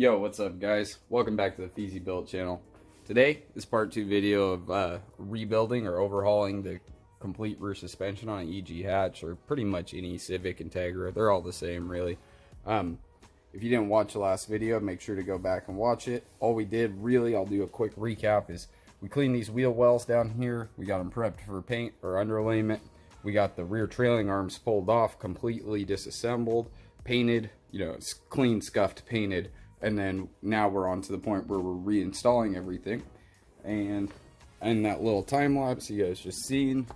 Yo, what's up guys? Welcome back to the Feezy-built channel. Today is part 2 video of rebuilding or overhauling the complete rear suspension on an EG hatch, or pretty much any Civic, Integra. They're all the same really. If you didn't watch the last video, make sure to go back and watch it. All we did really, I'll do a quick recap, is we cleaned these wheel wells down here. We got them prepped for paint or underlayment. We got the rear trailing arms pulled off, completely disassembled, painted, it's clean, scuffed, painted. And then now we're on to the point where we're reinstalling everything. And in that little time lapse you guys just seen,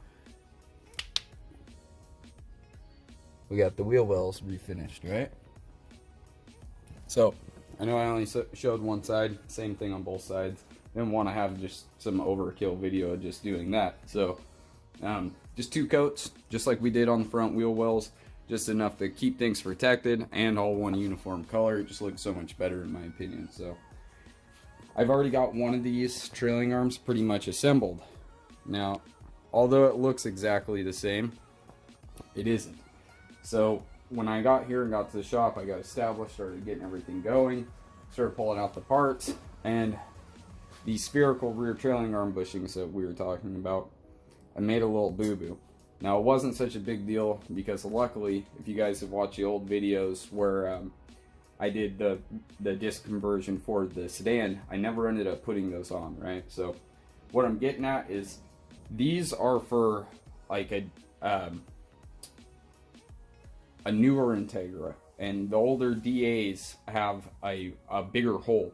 we got the wheel wells refinished, right? So I know I only showed one side, same thing on both sides. Didn't want to have just some overkill video of just doing that. So just 2 coats, just like we did on the front wheel wells. Just enough to keep things protected, and all one uniform color. It just looks so much better in my opinion. So I've already got one of these trailing arms pretty much assembled. Now, although it looks exactly the same, it isn't. So when I got here and got to the shop, I got established, started getting everything going, started pulling out the parts, and the spherical rear trailing arm bushings that we were talking about, I made a little boo-boo. Now, it wasn't such a big deal because luckily, if you guys have watched the old videos where I did the disc conversion for the sedan, I never ended up putting those on, right? So what I'm getting at is these are for like a newer Integra, and the older DAs have a bigger hole,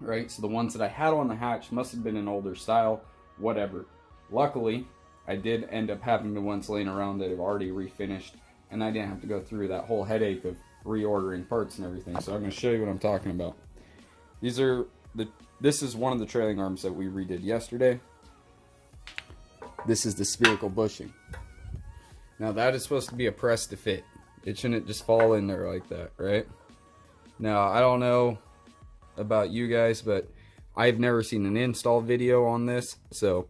right? So the ones that I had on the hatch must have been an older style, whatever. Luckily, I did end up having the ones laying around that have already refinished, and I didn't have to go through that whole headache of reordering parts and everything. So I'm going to show you what I'm talking about. This is one of the trailing arms that we redid yesterday. This is the spherical bushing. Now that is supposed to be a press to fit. It shouldn't just fall in there like that, right? Now I don't know about you guys, but I've never seen an install video on this, so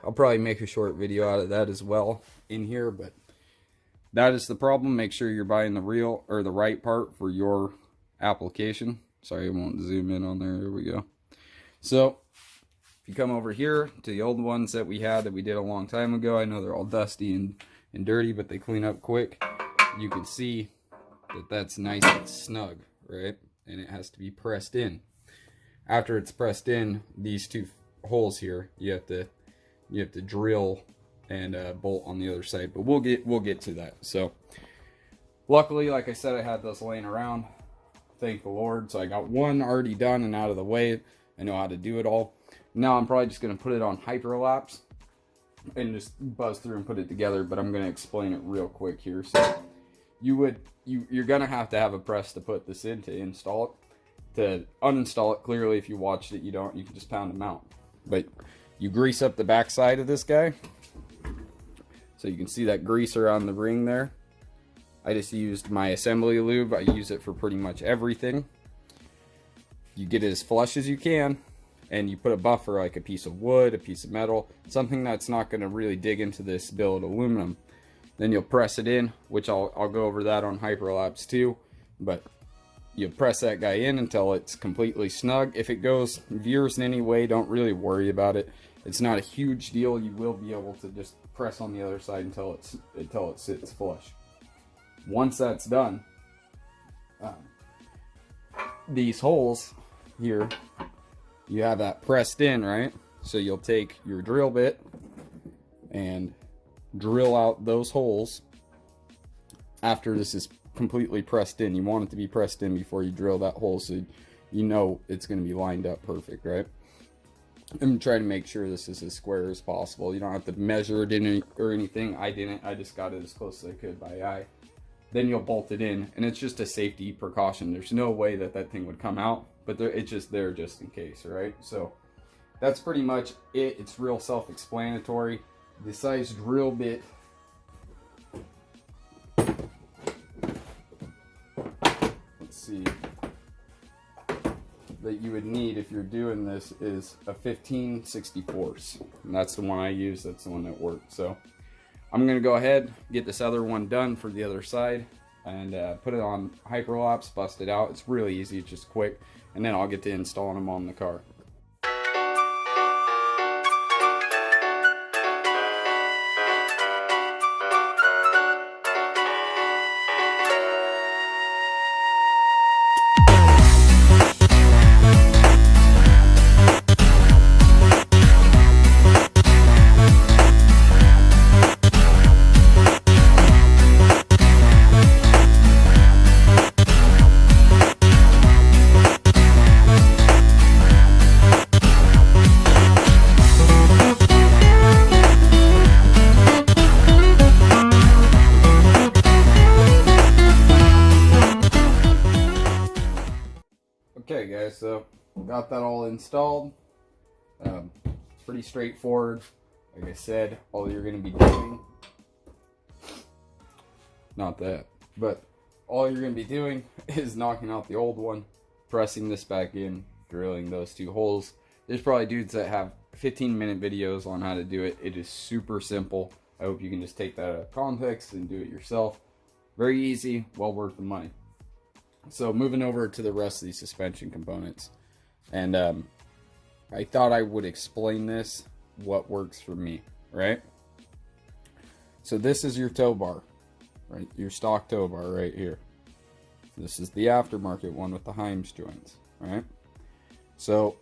I'll probably make a short video out of that as well in here. But that is the problem. Make sure you're buying the real or the right part for your application. Sorry, I won't zoom in on there. There we go. So if you come over here to the old ones that we had that we did a long time ago, I know they're all dusty and dirty, but they clean up quick. You can see that that's nice and snug, right? And it has to be pressed in. After it's pressed in, these 2 holes here, you have to drill and bolt on the other side, but we'll get to that. So luckily, like I said, I had those laying around, thank the Lord. So I got one already done and out of the way. I know how to do it all. Now I'm probably just going to put it on hyperlapse and just buzz through and put it together, but I'm going to explain it real quick here. So you're going to have a press to put this in to install it. To uninstall it, clearly if you watched it, you can just pound them out. But you grease up the back side of this guy. So you can see that grease around the ring there. I just used my assembly lube. I use it for pretty much everything. You get it as flush as you can, and you put a buffer like a piece of wood, a piece of metal, something that's not going to really dig into this billet aluminum. Then you'll press it in, which I'll go over that on hyperlapse too. But you press that guy in until it's completely snug. If it veers in any way, don't really worry about it. It's not a huge deal. You will be able to just press on the other side until it sits flush. Once that's done, these holes here, you have that pressed in, right? So you'll take your drill bit and drill out those holes after this is completely pressed in. You want it to be pressed in before you drill that hole, so you know it's going to be lined up perfect, right? I'm trying to make sure this is as square as possible. You don't have to measure it or anything. I didn't. I just got it as close as I could by eye. Then you'll bolt it in, and it's just a safety precaution. There's no way that thing would come out, but it's just there just in case, right? So that's pretty much it. It's real self-explanatory. The size drill bit, let's see, that you would need if you're doing this is a 15/64. And that's the one I use. That's the one that worked. So I'm going to go ahead, get this other one done for the other side, and put it on hyperlapse, bust it out. It's really easy, it's just quick. and then I'll get to installing them on the car. Okay guys, so got that all installed. Pretty straightforward. Like I said, all you're going to be doing, not that, but all you're going to be doing is knocking out the old one, pressing this back in, drilling those 2 holes. There's probably dudes that have 15-minute videos on how to do it. It is super simple. I hope you can just take that out of context and do it yourself. Very easy, well worth the money. So moving over to the rest of these suspension components, and I thought I would explain this, what works for me, right? So this is your tow bar, right? Your stock tow bar right here. This is the aftermarket one with the Heims joints, right? So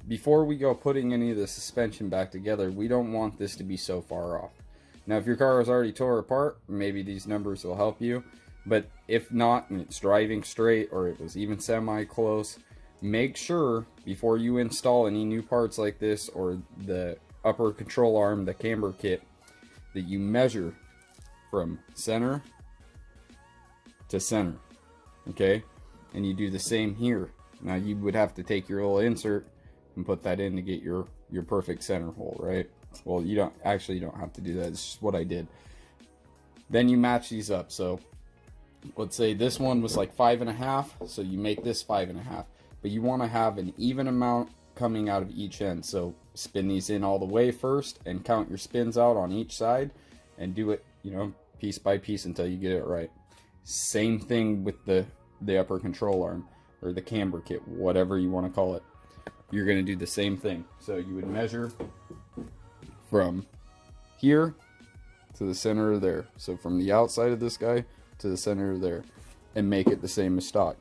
before we go putting any of the suspension back together, we don't want this to be so far off. Now if your car is already tore apart, maybe these numbers will help you. But if not, and it's driving straight, or it was even semi-close, make sure before you install any new parts like this, or the upper control arm, the camber kit, that you measure from center to center, okay? And you do the same here. Now you would have to take your little insert and put that in to get your perfect center hole, right? Well, you don't have to do that. It's just what I did. Then you match these up. So let's say this one was like 5.5, so you make this 5.5, but you want to have an even amount coming out of each end. So spin these in all the way first and count your spins out on each side and do it, you know, piece by piece until you get it right. Same thing with the upper control arm or the camber kit, whatever you want to call it. You're going to do the same thing. So you would measure from here to the center of there. So from the outside of this guy to the center of there, and make it the same as stock.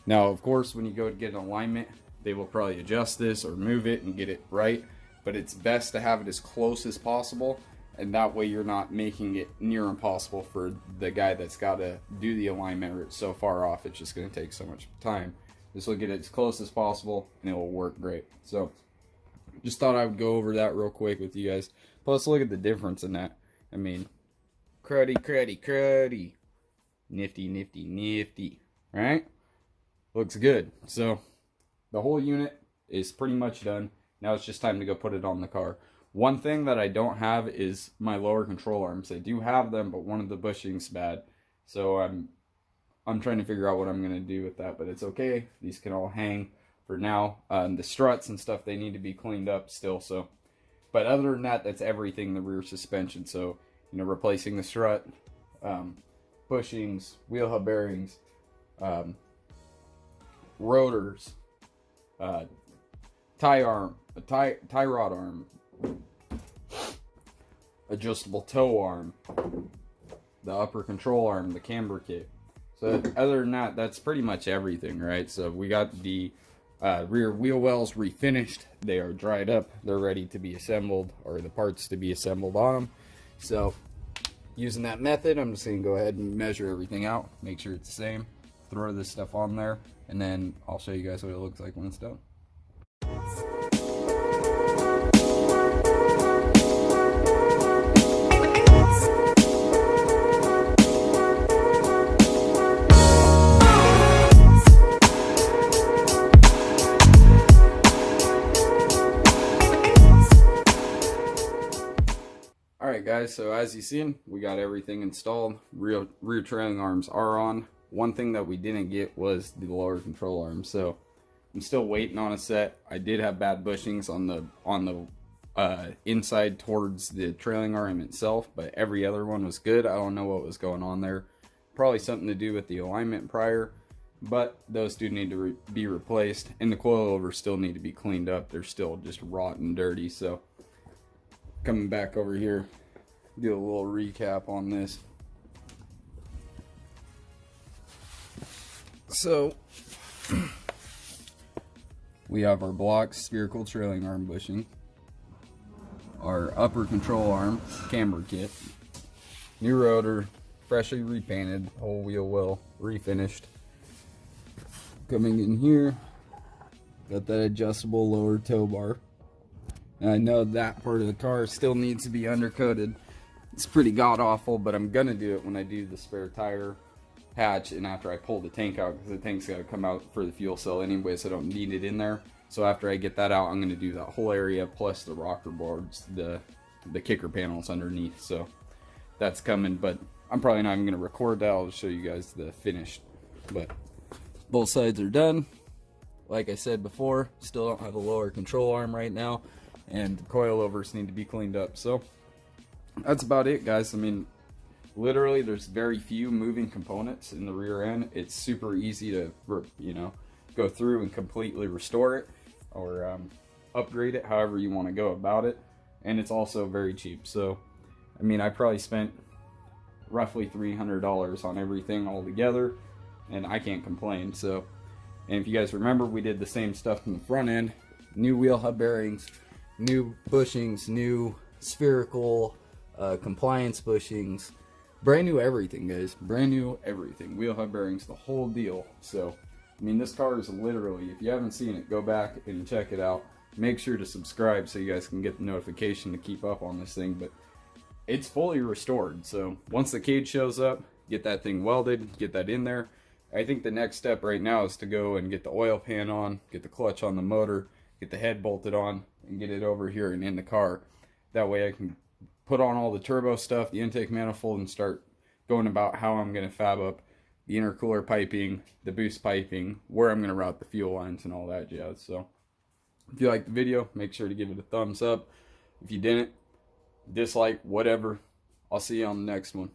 Now of course when you go to get an alignment, they will probably adjust this or move it and get it right, but it's best to have it as close as possible, and that way you're not making it near impossible for the guy that's got to do the alignment, or it's so far off it's just going to take so much time. This will get it as close as possible and it will work great. So just thought I would go over that real quick with you guys. Plus look at the difference in that. I mean, cruddy, nifty, right? Looks good. So the whole unit is pretty much done. Now it's just time to go put it on the car. One thing that I don't have is my lower control arms. I do have them, but one of the bushing's bad. So I'm trying to figure out what I'm going to do with that, but it's okay. These can all hang for now. The struts and stuff, they need to be cleaned up still. So, but other than that, that's everything, the rear suspension. So, you know, replacing the strut, bushings, wheel hub bearings, rotors, tie rod arm, adjustable tow arm, the upper control arm, the camber kit. So other than that, that's pretty much everything, right? So we got the rear wheel wells refinished. They are dried up. They're ready to be assembled, or the parts to be assembled on them. So using that method, I'm just going to go ahead and measure everything out, make sure it's the same, throw this stuff on there, and then I'll show you guys what it looks like when it's done. Alright guys, so as you've seen, we got everything installed. Rear trailing arms are on. One thing that we didn't get was the lower control arm, so I'm still waiting on a set. I did have bad bushings on the inside towards the trailing arm itself, but every other one was good. I don't know what was going on there. Probably something to do with the alignment prior. but those do need to be replaced, and the coilovers still need to be cleaned up. They're still just rotten dirty. So coming back over here, do a little recap on this. So we have our blox spherical trailing arm bushing, our upper control arm camber kit, new rotor, freshly repainted, whole wheel well refinished. Coming in here, got that adjustable lower tow bar. And I know that part of the car still needs to be undercoated. It's pretty god awful, but I'm gonna do it when I do the spare tire hatch and after I pull the tank out, because the tank's got to come out for the fuel cell anyway, so I don't need it in there. So after I get that out, I'm going to do that whole area plus the rocker boards, the kicker panels underneath. So that's coming, but I'm probably not even going to record that. I'll just show you guys the finished. But both sides are done. Like I said before, still don't have a lower control arm right now, and the coilovers need to be cleaned up. So that's about it, guys. I mean, literally, there's very few moving components in the rear end. It's super easy to, you know, go through and completely restore it or upgrade it, however you want to go about it. And it's also very cheap. So, I mean, I probably spent roughly $300 on everything all together, and I can't complain. So, and if you guys remember, we did the same stuff in the front end. New wheel hub bearings, new bushings, new spherical compliance bushings. Brand new everything, guys. Brand new everything. Wheel hub bearings, the whole deal. So, I mean, this car is literally, if you haven't seen it, go back and check it out. Make sure to subscribe so you guys can get the notification to keep up on this thing. But it's fully restored. So, once the cage shows up, get that thing welded, get that in there. I think the next step right now is to go and get the oil pan on, get the clutch on the motor, get the head bolted on, and get it over here and in the car. That way I can put on all the turbo stuff, the intake manifold, and start going about how I'm going to fab up the intercooler piping, the boost piping, where I'm going to route the fuel lines and all that jazz. So if you liked the video, make sure to give it a thumbs up. If you didn't, dislike, whatever. I'll see you on the next one.